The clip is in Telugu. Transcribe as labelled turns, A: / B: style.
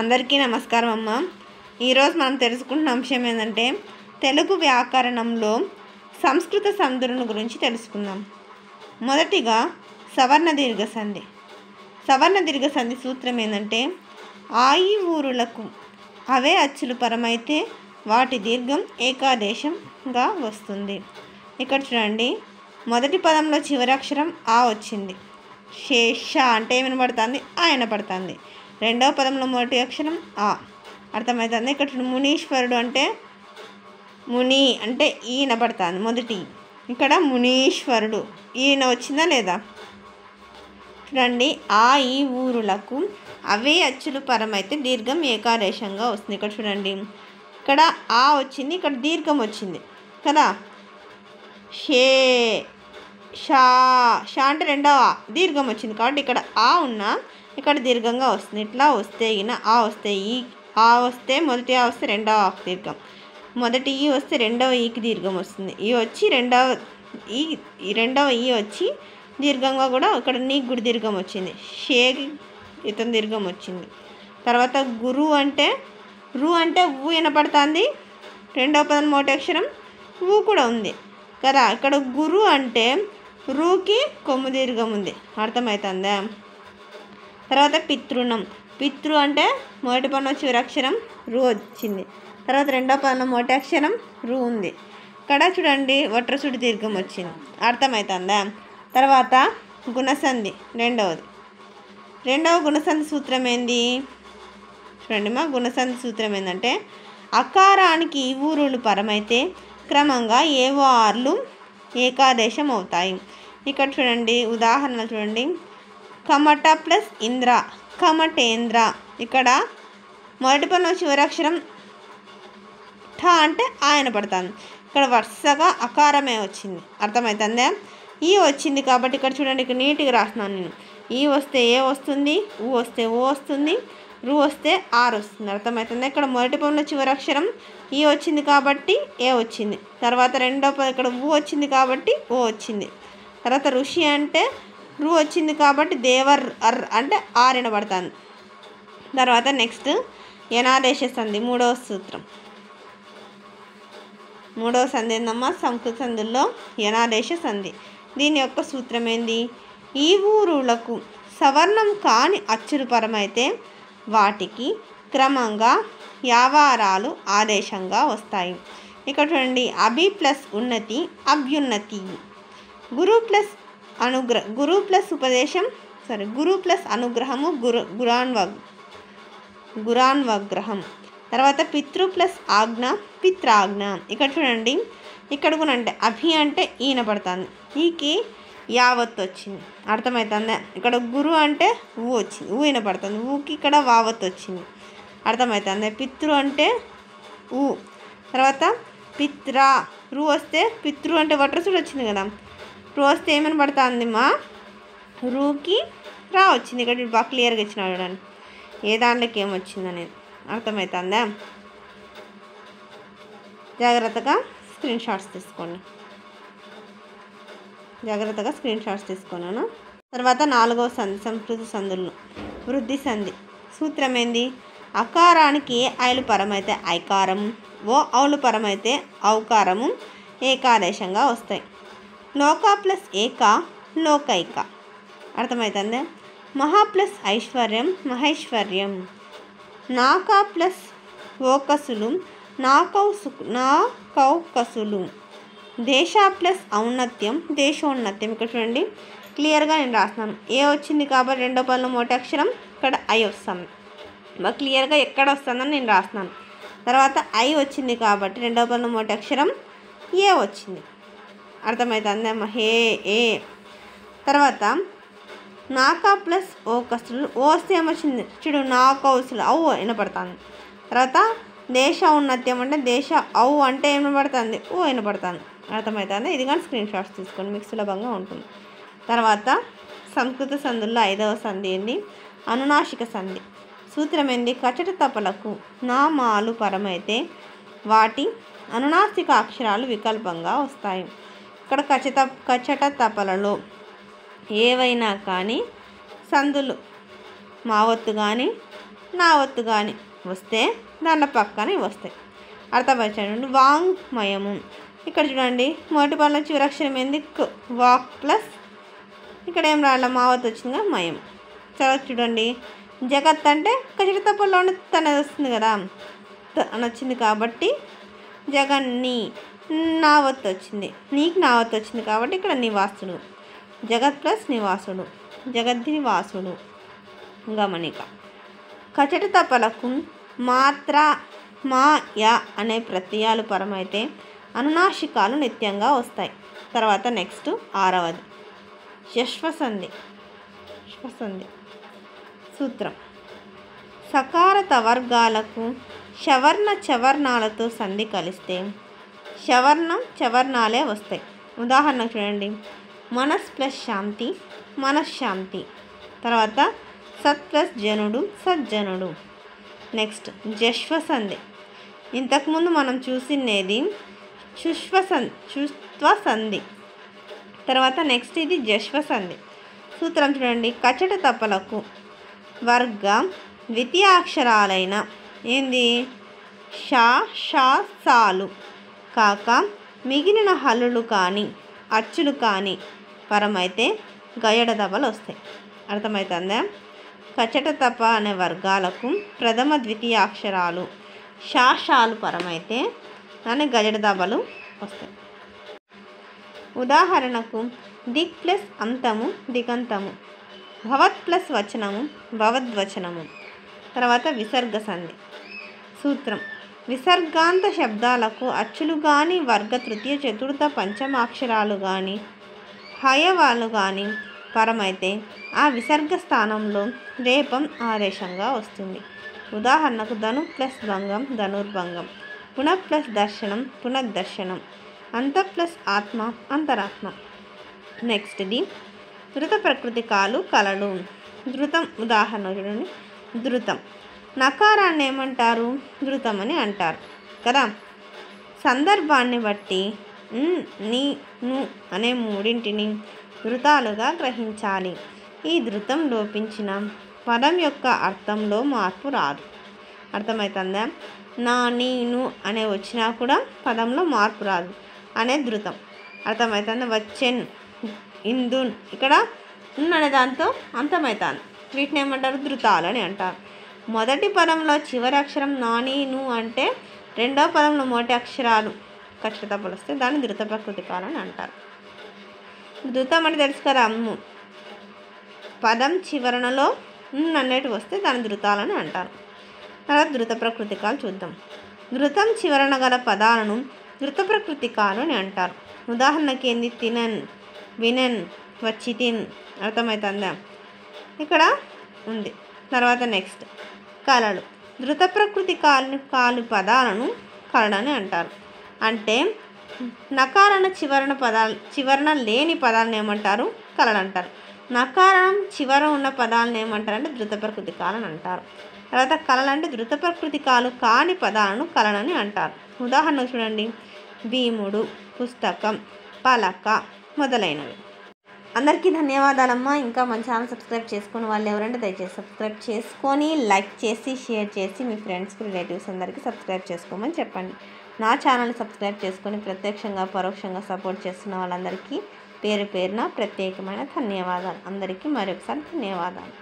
A: అందరికీ నమస్కారం అమ్మ. ఈరోజు మనం తెలుసుకుంటున్న అంశం ఏంటంటే తెలుగు వ్యాకరణంలో సంస్కృత సందులను గురించి తెలుసుకుందాం. మొదటిగా సవర్ణ దీర్ఘ సంధి. సవర్ణ దీర్ఘ సంధి సూత్రం ఏంటంటే ఆయి ఊరులకు అవే అచ్చులు పరమైతే వాటి దీర్ఘం ఏకాదేశంగా వస్తుంది. ఇక్కడ చూడండి, మొదటి పదంలో చివరి అక్షరం ఆ వచ్చింది. శేష అంటే ఏమైనా పడుతుంది, ఆయన పడుతుంది. రెండవ పదంలో మొదటి అక్షరం ఆ అర్థమవుతుంది. ఇక్కడ మునీశ్వరుడు అంటే ముని అంటే ఈయన పడుతుంది మొదటి. ఇక్కడ మునీశ్వరుడు ఈయన వచ్చిందా లేదా చూడండి. ఆ ఈ ఊరులకు అవే అచ్చులు పరమైతే దీర్ఘం ఏకాదేశంగా వస్తుంది. ఇక్కడ చూడండి, ఇక్కడ ఆ వచ్చింది, ఇక్కడ దీర్ఘం వచ్చింది కదా. షే షా షా అంటే రెండవ దీర్ఘం వచ్చింది కాబట్టి ఇక్కడ ఆ ఉన్నా ఇక్కడ దీర్ఘంగా వస్తుంది. ఇట్లా వస్తే ఆ వస్తే ఈ ఆ వస్తే మొదటి ఆ వస్తే రెండవ ఆకు దీర్ఘం, మొదటి ఈ వస్తే రెండవ ఈకి దీర్ఘం వస్తుంది. ఈ వచ్చి రెండవ ఈ వచ్చి దీర్ఘంగా కూడా ఇక్కడ నీకు కూడా దీర్ఘం వచ్చింది. షేకి ఇతను దీర్ఘం వచ్చింది. తర్వాత గురు అంటే రు అంటే ఊ వినపడుతుంది. రెండవ పదం మొదటి అక్షరం ఊ కూడా ఉంది కదా. ఇక్కడ గురు అంటే రూకి కొమ్ము దీర్ఘం ఉంది, అర్థమవుతుందా. తర్వాత పితృణం. పితృ అంటే మొదటి పదం చివరి అక్షరం రు వచ్చింది. తర్వాత రెండవ పదంలో మొదటి అక్షరం రు ఉంది. ఇక్కడ చూడండి వట్రసుడి దీర్ఘం వచ్చింది, అర్థమవుతుందా. తర్వాత గుణసంధి. రెండవ గుణసంధి సూత్రం ఏంది చూడండి మా. గుణసంధి సూత్రం ఏంటంటే అకారానికి ఈ ఊరులు పరమైతే క్రమంగా ఏవో ఆర్లు ఏకాదేశం అవుతాయి. ఇక్కడ చూడండి ఉదాహరణ చూడండి. కమట ప్లస్ ఇంద్ర, కమటేంద్ర. ఇక్కడ మొదటి పదం చివరి అక్షరం ఠ అంటే ఆయన పడుతుంది. ఇక్కడ వరుసగా అకారమే వచ్చింది, అర్థమవుతుందా. ఈ వచ్చింది కాబట్టి ఇక్కడ చూడండి, ఇక్కడ నీట్గా రాస్తున్నాను నేను. ఈ వస్తే ఏ వస్తుంది, ఊ వస్తే ఓ వస్తుంది, రు వస్తే ఆర్ వస్తుంది, అర్థమవుతుంది. ఇక్కడ మొదటి పదంలో చివరి అక్షరం ఈ వచ్చింది కాబట్టి ఏ వచ్చింది. తర్వాత రెండవ పదం ఇక్కడ ఊ వచ్చింది కాబట్టి ఓ వచ్చింది. తర్వాత ఋషి అంటే రు వచ్చింది కాబట్టి దేవర్ అర్ అంటే ఆర్ వినబడుతుంది. తర్వాత నెక్స్ట్ యనాదేశ సంధి. మూడవ సంధి ఏందమ్మా, సంస్కృత సంధుల్లో యనాదేశ సంధి. దీని యొక్క సూత్రం ఏంది, ఈ ఊరులకు సవర్ణం కాని అచ్చులు పరమైతే వాటికి క్రమంగా యావారాలు ఆదేశంగా వస్తాయి. ఇక్కడ చూడండి, అభి ప్లస్ ఉన్నతి అభ్యున్నతి, గురు ప్లస్ అనుగ్రహము గురాన్వగ్రహం. తర్వాత పితృ ప్లస్ ఆజ్ఞ పిత్రాజ్ఞ. ఇక్కడ చూడండి, ఇక్కడ కూడా అంటే అభి అంటే ఈయన పడుతుంది, ఈకి యావత్ వచ్చింది, అర్థమవుతుందా. ఇక్కడ గురు అంటే ఊ వచ్చింది, ఊ వినపడుతుంది, ఊకి ఇక్కడ వావత్ వచ్చింది, అర్థమవుతుంది. పితృ అంటే ఊ. తర్వాత పిత్ర రు వస్తే పితృ అంటే వట్రసుడు వచ్చింది కదా. రు వస్తే ఏమని పడుతుంది మా, రూకి రా వచ్చింది. ఇక్కడ బాగా క్లియర్గా ఇచ్చిన చూడండి ఏ దాంట్లోకి ఏమొచ్చింది అనేది, అర్థమవుతుందా. జాగ్రత్తగా స్క్రీన్ షాట్స్ తీసుకున్నాను. తర్వాత నాలుగవ సంధి సంస్కృత సంధుల్లో వృద్ధి సంధి. సూత్రం ఏంది, అకారానికి ఏ ఐలు పరమైతే ఐకారము, ఓ ఔలు పరమైతే ఔకారము ఏకాదేశంగా వస్తాయి. లోక ప్లస్ ఏక లోకైక, అర్థమవుతుంది. మహా ప్లస్ ఐశ్వర్యం మహైశ్వర్యం. నాక ప్లస్ ఓకసులు నాకౌకసులు. దేశ ప్లస్ ఔన్నత్యం దేశోన్నత్యం. ఇక్కడ చూడండి క్లియర్గా నేను రాస్తున్నాను. ఏ వచ్చింది కాబట్టి రెండో పదంలో మొదటి అక్షరం ఇక్కడ ఐ వస్తుంది, బాగా క్లియర్గా ఎక్కడ వస్తుందని నేను రాస్తున్నాను. తర్వాత ఐ వచ్చింది కాబట్టి రెండో పదంలో మొదటి అక్షరం ఏ వచ్చింది, అర్థమవుతుంది అమ్మ. హే ఏ. తర్వాత నాకా ప్లస్ ఓ కసులు, ఓ వస్తే ఏమొచ్చింది చూడు నాకౌసులు ఔ వినపడుతుంది. తర్వాత దేశ ఔన్నత్యం అంటే దేశ ఔ అంటే వినపడుతుంది, ఓ వినపడుతుంది, అర్థమవుతుంది. ఇది కానీ స్క్రీన్ షాట్స్ తీసుకోండి, మీకు సులభంగా ఉంటుంది. తర్వాత సంస్కృత సంధుల్లో ఐదవ సంధి ఏంది, అనునాసిక సంధి. సూత్రం ఏంది, కచట తపలకు నామాలు పరమైతే వాటి అనునాసిక అక్షరాలు వికల్పంగా వస్తాయి. ఇక్కడ కచట తపలలో ఏవైనా కానీ సందులు మావత్తు కానీ నా ఒత్తు కానీ వస్తే దాంట్లో పక్కన ఇవి వస్తాయి. అర్థపరచండి. వాంగ్మయము ఇక్కడ చూడండి మొదటి పదంలో చివరి అక్షరం ఏంది క్, వాక్ ప్లస్ ఇక్కడ ఏం రాయాలి మా ఒత్తు వచ్చిందిగా మయం. తర్వాత చూడండి జగత్ అంటే కచట తప్పల్లోనే తనది వస్తుంది కదా అని వచ్చింది కాబట్టి జగన్ని నా ఒత్తు వచ్చింది, నీకు నా ఒత్తు వచ్చింది కాబట్టి ఇక్కడ నివాసుడు. జగత్ ప్లస్ నివాసుడు, జగద్నివాసుడు. గమనిక కచట తపలకు మాత్ర మా యా అనే ప్రత్యయాలు పరమైతే అనునాసికాలు నిత్యంగా వస్తాయి. తర్వాత నెక్స్ట్ 6వది యశ్వసంధి. సూత్రం సకార తవర్గాలకు షవర్ణ చవర్ణాలతో సంధి కలిస్తే షవర్ణం చవర్ణాలే వస్తాయి. ఉదాహరణ చూడండి మనస్ ప్లస్ శాంతి మనశ్శాంతి. తర్వాత సత్ ప్లస్ జనుడు సజ్జనుడు. నెక్స్ట్ జశ్వసంధి. ఇంతకుముందు మనం చూసినది శుష్వసంధి. తర్వాత నెక్స్ట్ ఇది జశ్వసంధి. సూత్రం చూడండి కచట తపలకు వర్గ ద్వితీయాక్షరాలైన ఏంది షా షా సాలు కాక మిగిలిన హల్లులు కానీ అచ్చులు కానీ పరమైతే గయడ దబలు వస్తాయి. అర్థమవుతుందా? కచట తప అనే వర్గాలకు ప్రథమ ద్వితీయాక్షరాలు షాషాలు పరమైతే దాని గజడ దబలు వస్తాయి. ఉదాహరణకు దిక్ ప్లస్ అంతము దిగంతము, భవత్ ప్లస్ వచనము భవద్వచనము. తర్వాత విసర్గ సంధి. సూత్రం విసర్గాంత శబ్దాలకు అచ్చులు కానీ వర్గ తృతీయ చతుర్థ పంచమాక్షరాలు కానీ హయవాలు కానీ పరమైతే ఆ విసర్గ స్థానంలో రేపం ఆదేశంగా వస్తుంది. ఉదాహరణకు ధను ప్లస్ భంగం ధనుర్భంగం, పునః ప్లస్ దర్శనం పునఃదర్శనం, అంత ప్లస్ ఆత్మ అంతరాత్మ. నెక్స్ట్ది ధృత ప్రకృతికాలు కలలు. ధృతం ఉదాహరణ చూడండి ధృతం నకారాన్ని ఏమంటారు ధృతం అని అంటారు కదా. సందర్భాన్ని బట్టి ని ను అనే మూడింటిని ధృతాలుగా గ్రహించాలి. ఈ ధృతం లోపించిన పదం యొక్క అర్థంలో మార్పు రాదు. అర్థమవుతుందా? నా నీను అనే వచ్చినా కూడా పదంలో మార్పు రాదు అనే ధృతం. అర్థమవుతుంది? వచ్చెన్ ఇందున్ ఇక్కడ అనే దాంతో అంతమవుతాను. వీటిని ఏమంటారు ధృతాలు అని అంటారు. మొదటి పదంలో చివరి అక్షరం నానీను అంటే రెండో పదంలో మొదటి అక్షరాలు కచట తపలు వస్తే దాన్ని ధృత ప్రకృతికాలు అని అంటారు. ధృతం అంటే తెలుసు కదా అమ్ము పదం చివరణలో అన్నట్టు వస్తే దాని ధృతాలని అంటారు. తర్వాత ధృత ప్రకృతికాలు చూద్దాం. ధృతం చివరణ గల పదాలను ధృత ప్రకృతికాలు అని అంటారు. ఉదాహరణకి ఏంది తినన్ వినన్ వచ్చితిన్. అర్థమవుతుందా? ఇక్కడ ఉంది. తర్వాత నెక్స్ట్ కళలు. ధృత ప్రకృతి కాలు పదాలను కళలని అంటారు. అంటే నకారణ చివరణ లేని పదాలను ఏమంటారు కళలు అంటారు. నకారం చివర ఉన్న పదాలను ఏమంటారు అంటే ధృత ప్రకృతి కాలని అంటారు. తర్వాత కళలు అంటే ధృత ప్రకృతి కాలు కాని పదాలను కళలని అంటారు. ఉదాహరణ చూడండి భీముడు పుస్తకం పలక మొదలైనవి. అందరికీ ధన్యవాదాలమ్మా. ఇంకా మన ఛానల్ సబ్స్క్రైబ్ చేసుకుని వాళ్ళు ఎవరంటే దయచేసి సబ్స్క్రైబ్ చేసుకొని లైక్ చేసి షేర్ చేసి మీ ఫ్రెండ్స్కి రిలేటివ్స్ అందరికీ సబ్స్క్రైబ్ చేసుకోమని చెప్పండి. నా ఛానల్ సబ్స్క్రైబ్ చేసుకొని ప్రత్యక్షంగా పరోక్షంగా సపోర్ట్ చేస్తున్న వాళ్ళందరికీ పేరు పేరున ప్రత్యేకమైన ధన్యవాదాలు. అందరికీ మరొకసారి ధన్యవాదాలు.